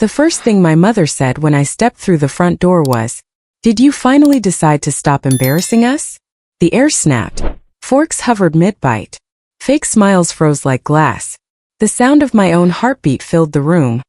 The first thing my mother said when I stepped through the front door was, "Did you finally decide to stop embarrassing us?" The air snapped. Forks hovered mid-bite. Fake smiles froze like glass. The sound of my own heartbeat filled the room,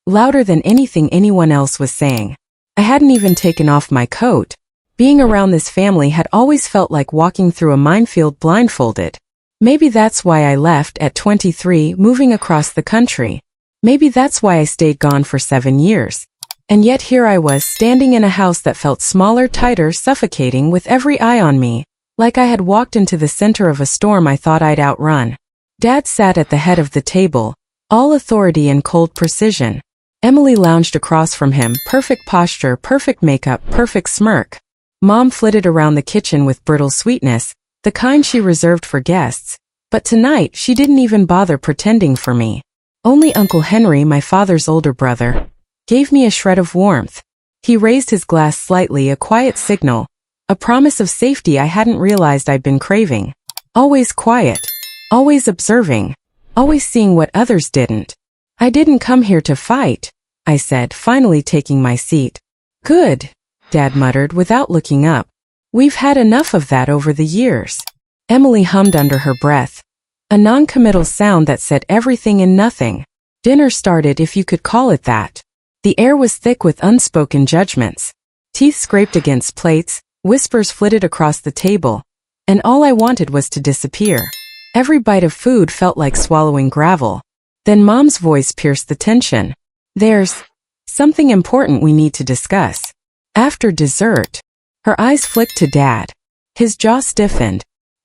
louder than anything anyone else was saying. I hadn't even taken off my coat. Being around this family had always felt like walking through a minefield blindfolded. Maybe that's why I left at 23, moving across the country. Maybe that's why I stayed gone for 7 years. And yet here I was, standing in a house that felt smaller, tighter, suffocating, with every eye on me, like I had walked into the center of a storm I thought I'd outrun. Dad sat at the head of the table, all authority and cold precision. Emily lounged across from him, perfect posture, perfect makeup, perfect smirk. Mom flitted around the kitchen with brittle sweetness, the kind she reserved for guests. But tonight she didn't even bother pretending for me. Only Uncle Henry, my father's older brother, gave me a shred of warmth. He raised his glass slightly, a quiet signal, a promise of safety I hadn't realized I'd been craving. Always quiet, always observing, always seeing what others didn't. "I didn't come here to fight," I said, finally taking my seat. "Good," Dad muttered without looking up. "We've had enough of that over the years." Emily hummed under her breath, a non-committal sound that said everything and nothing. Dinner started, if you could call it that. The air was thick with unspoken judgments. Teeth scraped against plates, whispers flitted across the table, and all I wanted was to disappear. Every bite of food felt like swallowing gravel. Then Mom's voice pierced the tension. "There's something important we need to discuss." After dessert, her eyes flicked to Dad. His jaw stiffened.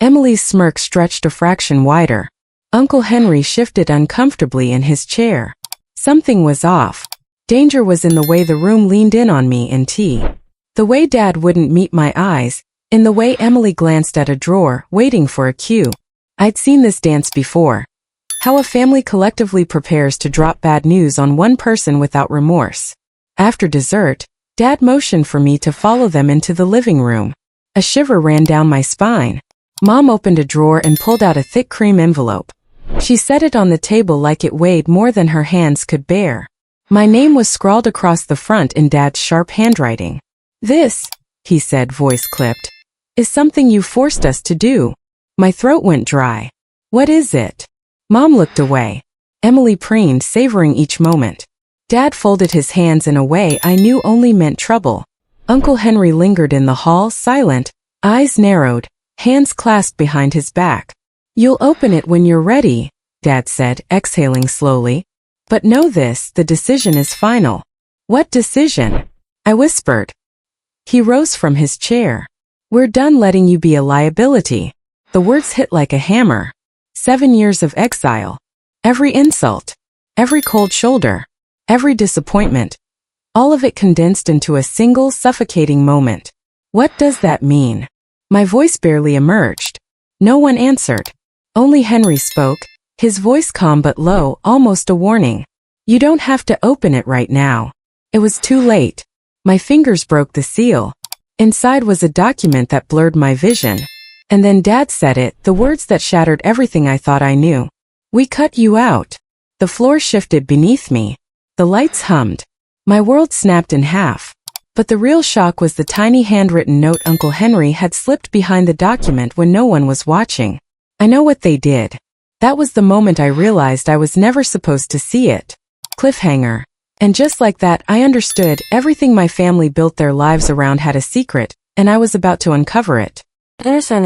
Emily's smirk stretched a fraction wider. Uncle Henry shifted uncomfortably in his chair. Something was off. Danger was in the way the room leaned in on me in tea. The way Dad wouldn't meet my eyes, in the way Emily glanced at a drawer, waiting for a cue. I'd seen this dance before. How a family collectively prepares to drop bad news on one person without remorse. After dessert, Dad motioned for me to follow them into the living room. A shiver ran down my spine. Mom opened a drawer and pulled out a thick cream envelope. She set it on the table like it weighed more than her hands could bear. My name was scrawled across the front in Dad's sharp handwriting. "This," he said, voice clipped, "is something you forced us to do." My throat went dry. "What is it?" Mom looked away. Emily preened, savoring each moment. Dad folded his hands in a way I knew only meant trouble. Uncle Henry lingered in the hall, silent, eyes narrowed, hands clasped behind his back. "You'll open it when you're ready," Dad said, exhaling slowly. "But know this, the decision is final." "What decision?" I whispered. He rose from his chair. "We're done letting you be a liability." The words hit like a hammer. 7 years of exile. Every insult. Every cold shoulder. Every disappointment. All of it condensed into a single suffocating moment. "What does that mean?" My voice barely emerged. No one answered. Only Henry spoke, his voice calm but low, almost a warning. "You don't have to open it right now." It was too late. My fingers broke the seal. Inside was a document that blurred my vision. And then Dad said it, the words that shattered everything I thought I knew. "We cut you out." The floor shifted beneath me. The lights hummed. My world snapped in half. But the real shock was the tiny handwritten note Uncle Henry had slipped behind the document when no one was watching. I know what they did. That was the moment I realized I was never supposed to see it. Cliffhanger. And just like that, I understood everything my family built their lives around had a secret, and I was about to uncover it. Understand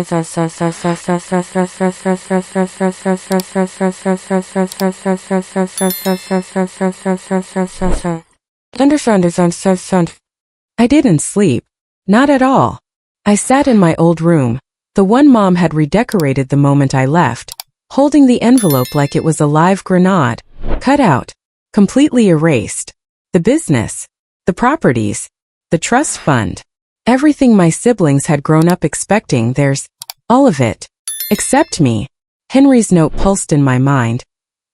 I didn't sleep. Not at all. I sat in my old room, the one Mom had redecorated the moment I left, holding the envelope like it was a live grenade, cut out, completely erased. The business, the properties, the trust fund, everything my siblings had grown up expecting, theirs, all of it, except me. Henry's note pulsed in my mind.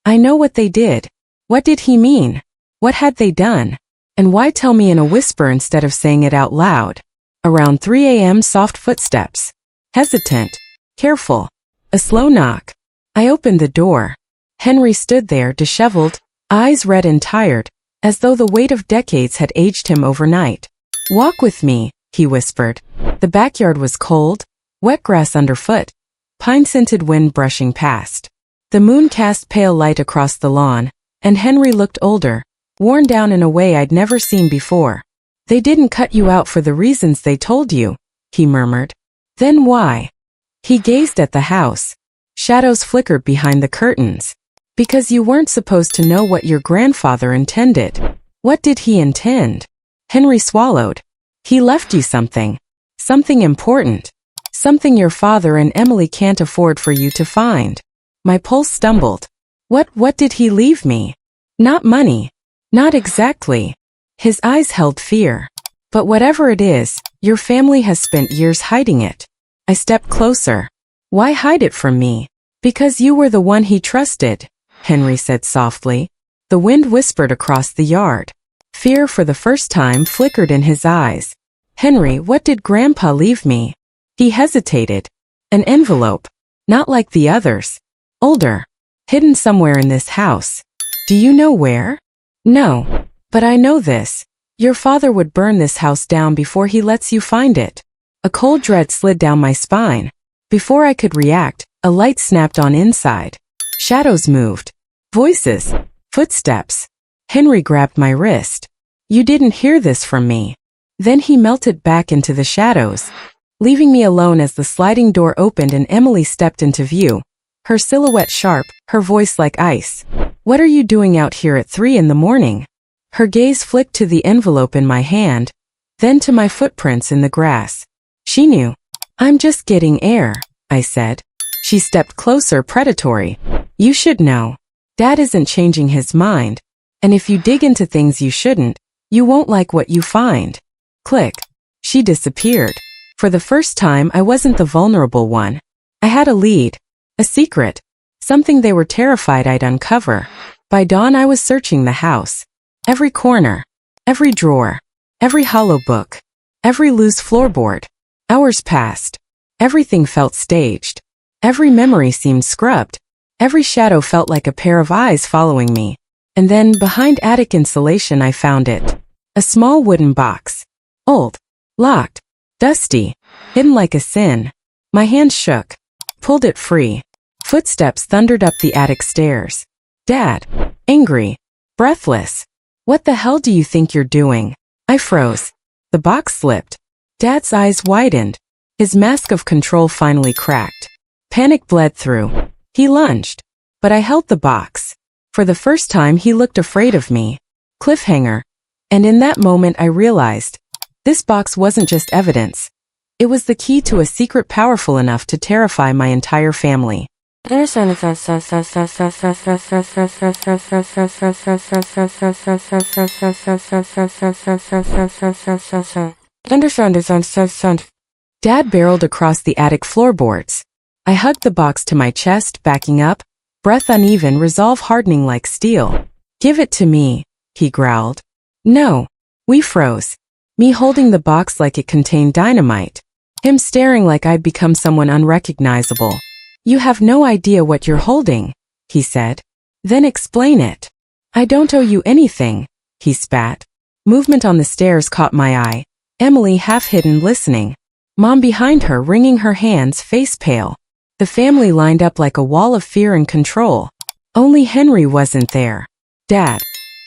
I know what they did. What did he mean? What had they done? And why tell me in a whisper instead of saying it out loud? Around 3 a.m. soft footsteps. Hesitant. Careful. A slow knock. I opened the door. Henry stood there, disheveled, eyes red and tired, as though the weight of decades had aged him overnight. "Walk with me," he whispered. The backyard was cold, wet grass underfoot, pine-scented wind brushing past. The moon cast pale light across the lawn, and Henry looked older, worn down in a way I'd never seen before. "They didn't cut you out for the reasons they told you," he murmured. "Then why?" He gazed at the house. Shadows flickered behind the curtains. "Because you weren't supposed to know what your grandfather intended." "What did he intend?" Henry swallowed. "He left you something. Something important. Something your father and Emily can't afford for you to find." My pulse stumbled. What did he leave me?" "Not money." "Not exactly." His eyes held fear. "But whatever it is, your family has spent years hiding it." I stepped closer. "Why hide it from me?" "Because you were the one he trusted," Henry said softly. The wind whispered across the yard. Fear for the first time flickered in his eyes. "Henry, what did Grandpa leave me?" He hesitated. "An envelope. Not like the others. Older. Hidden somewhere in this house." "Do you know where?" "No. But I know this. Your father would burn this house down before he lets you find it." A cold dread slid down my spine. Before I could react, a light snapped on inside. Shadows moved. Voices. Footsteps. Henry grabbed my wrist. "You didn't hear this from me." Then he melted back into the shadows, leaving me alone as the sliding door opened and Emily stepped into view. Her silhouette sharp, her voice like ice. "What are you doing out here at 3 in the morning?" Her gaze flicked to the envelope in my hand, then to my footprints in the grass. She knew. "I'm just getting air," I said. She stepped closer, predatory. "You should know. Dad isn't changing his mind. And if you dig into things you shouldn't, you won't like what you find." Click. She disappeared. For the first time, I wasn't the vulnerable one. I had a lead. A secret. Something they were terrified I'd uncover. By dawn I was searching the house. Every corner. Every drawer. Every hollow book. Every loose floorboard. Hours passed. Everything felt staged. Every memory seemed scrubbed. Every shadow felt like a pair of eyes following me. And then, behind attic insulation, I found it. A small wooden box. Old. Locked. Dusty. Hidden like a sin. My hand shook. Pulled it free. Footsteps thundered up the attic stairs. Dad. Angry. Breathless. "What the hell do you think you're doing?" I froze. The box slipped. Dad's eyes widened. His mask of control finally cracked. Panic bled through. He lunged. But I held the box. For the first time he looked afraid of me. Cliffhanger. And in that moment I realized, this box wasn't just evidence. It was the key to a secret powerful enough to terrify my entire family. Dad barreled across the attic floorboards. I hugged the box to my chest, backing up, breath uneven, resolve hardening like steel. "Give it to me," he growled. "No." We froze. Me holding the box like it contained dynamite. Him staring like I'd become someone unrecognizable. "You have no idea what you're holding," he said. "Then explain it." "I don't owe you anything," he spat. Movement on the stairs caught my eye. Emily half hidden, listening. Mom behind her, wringing her hands, face pale. The family lined up like a wall of fear and control. Only Henry wasn't there. Dad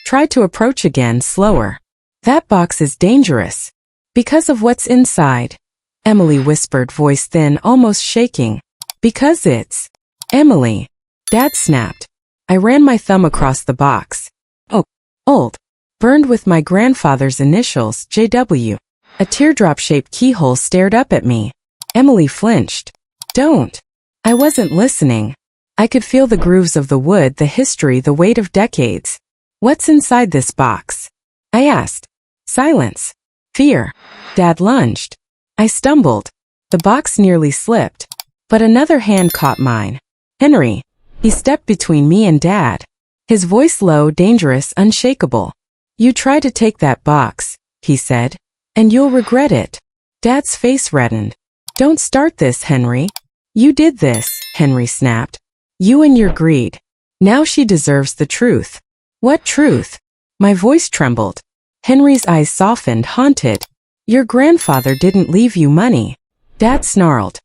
tried to approach again, slower. "That box is dangerous. Because of what's inside," Emily whispered, voice thin, almost shaking. "Because it's..." "Emily." Dad snapped. I ran my thumb across the box. "Oh, old. Burned with my grandfather's initials, JW. A teardrop-shaped keyhole stared up at me. Emily flinched. "Don't." I wasn't listening. I could feel the grooves of the wood, the history, the weight of decades. "What's inside this box?" I asked. Silence. Fear. Dad lunged. I stumbled. The box nearly slipped. But another hand caught mine. "Henry." He stepped between me and Dad. His voice low, dangerous, unshakable. "You try to take that box," he said, "and you'll regret it." Dad's face reddened. "Don't start this, Henry." "You did this," Henry snapped. "You and your greed. Now she deserves the truth." "What truth?" My voice trembled. Henry's eyes softened, haunted. Your grandfather didn't leave you money. Dad snarled.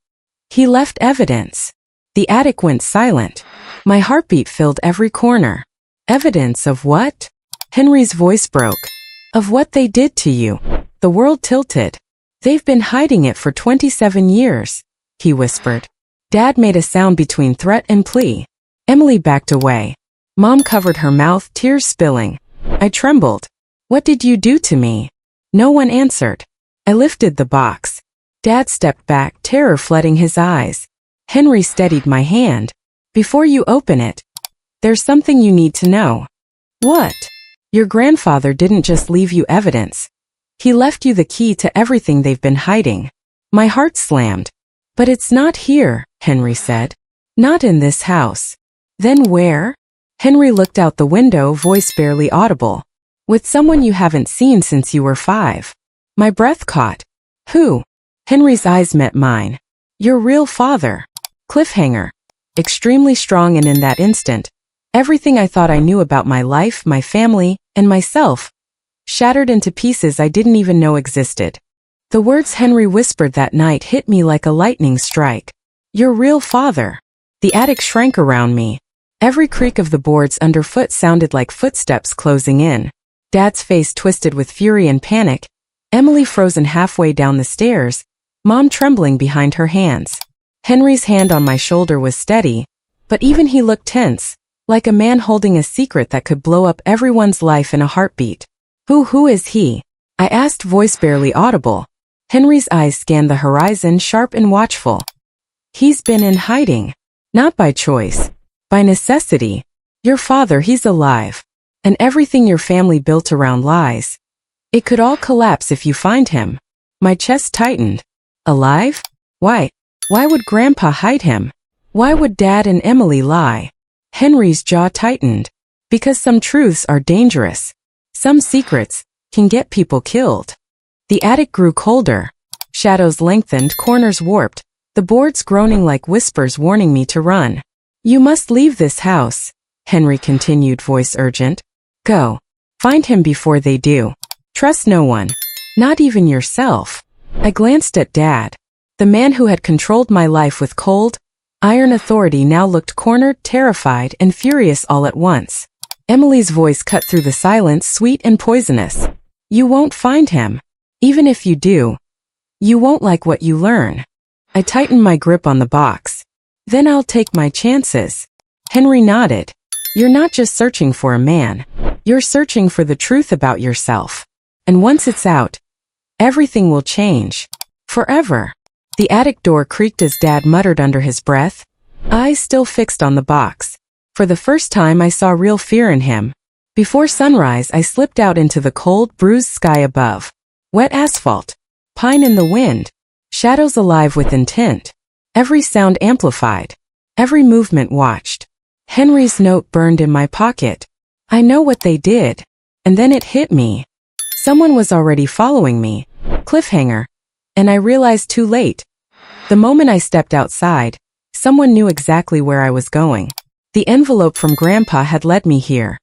He left evidence. The attic went silent. My heartbeat filled every corner. Evidence of what? Henry's voice broke. Of what they did to you. The world tilted. They've been hiding it for 27 years, he whispered. Dad made a sound between threat and plea. Emily backed away. Mom covered her mouth, tears spilling. I trembled. What did you do to me? No one answered. I lifted the box. Dad stepped back, terror flooding his eyes. Henry steadied my hand. Before you open it, there's something you need to know. What? Your grandfather didn't just leave you evidence. He left you the key to everything they've been hiding. My heart slammed. But it's not here, Henry said. Not in this house. Then where? Henry looked out the window, voice barely audible. With someone you haven't seen since you were 5. My breath caught. Who? Henry's eyes met mine. Your real father. Cliffhanger. Extremely strong, and in that instant, everything I thought I knew about my life, my family, and myself shattered into pieces I didn't even know existed. The words Henry whispered that night hit me like a lightning strike. Your real father. The attic shrank around me. Every creak of the boards underfoot sounded like footsteps closing in. Dad's face twisted with fury and panic. Emily frozen halfway down the stairs. Mom trembling behind her hands. Henry's hand on my shoulder was steady, but even he looked tense, like a man holding a secret that could blow up everyone's life in a heartbeat. Who is he? I asked, voice barely audible. Henry's eyes scanned the horizon, sharp and watchful. He's been in hiding. Not by choice. By necessity. Your father, he's alive. And everything your family built around lies. It could all collapse if you find him. My chest tightened. Alive? Why? Why would Grandpa hide him? Why would Dad and Emily lie? Henry's jaw tightened. Because some truths are dangerous. Some secrets can get people killed. The attic grew colder. Shadows lengthened, corners warped, the boards groaning like whispers warning me to run. You must leave this house, Henry continued, voice urgent. Go. Find him before they do. Trust no one. Not even yourself. I glanced at Dad. The man who had controlled my life with cold, iron authority now looked cornered, terrified, and furious all at once. Emily's voice cut through the silence, sweet and poisonous. You won't find him. Even if you do, you won't like what you learn. I tightened my grip on the box. Then I'll take my chances. Henry nodded. You're not just searching for a man. You're searching for the truth about yourself. And once it's out, everything will change. Forever. The attic door creaked as Dad muttered under his breath, eyes still fixed on the box. For the first time I saw real fear in him. Before sunrise I slipped out into the cold, bruised sky above. Wet asphalt. Pine in the wind. Shadows alive with intent. Every sound amplified. Every movement watched. Henry's note burned in my pocket. I know what they did. And then it hit me. Someone was already following me. Cliffhanger. And I realized too late. The moment I stepped outside, someone knew exactly where I was going. The envelope from Grandpa had led me here.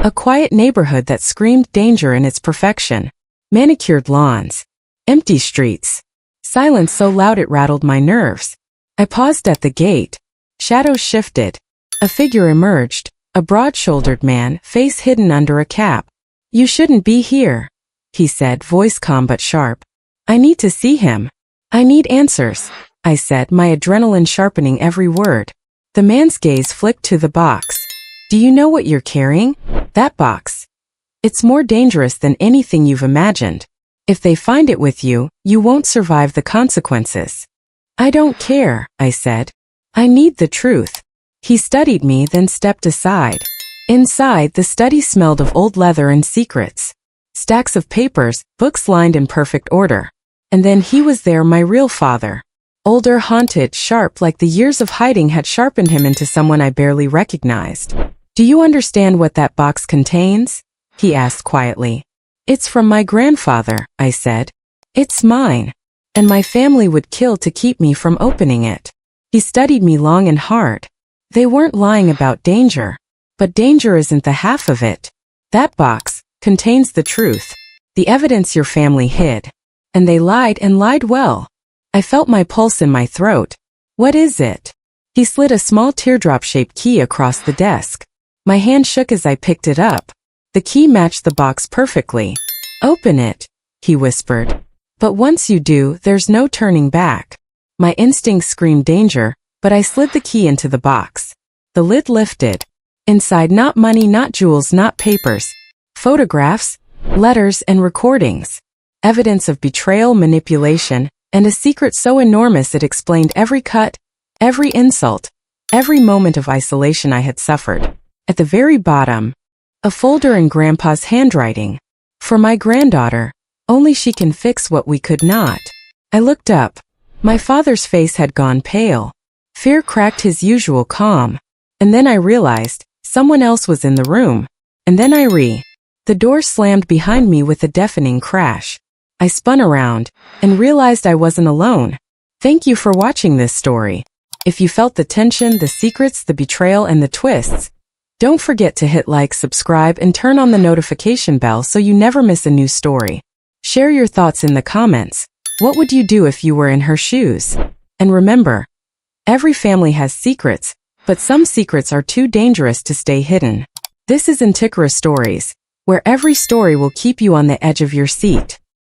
A quiet neighborhood that screamed danger in its perfection. Manicured lawns. Empty streets. Silence so loud it rattled my nerves. I paused at the gate. Shadows shifted. A figure emerged. A broad-shouldered man, face hidden under a cap. You shouldn't be here, he said, voice calm but sharp. I need to see him. I need answers, I said, my adrenaline sharpening every word. The man's gaze flicked to the box. Do you know what you're carrying? That box. It's more dangerous than anything you've imagined. If they find it with you, you won't survive the consequences. I don't care, I said. I need the truth. He studied me, then stepped aside. Inside, the study smelled of old leather and secrets. Stacks of papers, books lined in perfect order. And then he was there, my real father. Older, haunted, sharp, like the years of hiding had sharpened him into someone I barely recognized. Do you understand what that box contains? He asked quietly. It's from my grandfather, I said. It's mine. And my family would kill to keep me from opening it. He studied me long and hard. They weren't lying about danger. But danger isn't the half of it. That box, contains the truth, the evidence your family hid. And they lied and lied well. I felt my pulse in my throat. What is it? He slid a small teardrop-shaped key across the desk. My hand shook as I picked it up. The key matched the box perfectly. Open it, he whispered. But once you do, there's no turning back. My instincts screamed danger, but I slid the key into the box. The lid lifted. Inside, not money, not jewels, not papers. Photographs, letters, and recordings. Evidence of betrayal, manipulation, and a secret so enormous it explained every cut, every insult, every moment of isolation I had suffered. At the very bottom, a folder in Grandpa's handwriting. For my granddaughter, only she can fix what we could not. I looked up. My father's face had gone pale. Fear cracked his usual calm. And then I realized someone else was in the room. And then the door slammed behind me with a deafening crash. I spun around and realized I wasn't alone. Thank you for watching this story. If you felt the tension, the secrets, the betrayal, and the twists, don't forget to hit like, subscribe, and turn on the notification bell so you never miss a new story. Share your thoughts in the comments. What would you do if you were in her shoes? And remember, every family has secrets, but some secrets are too dangerous to stay hidden. This is Intiqara Stories, where every story will keep you on the edge of your seat.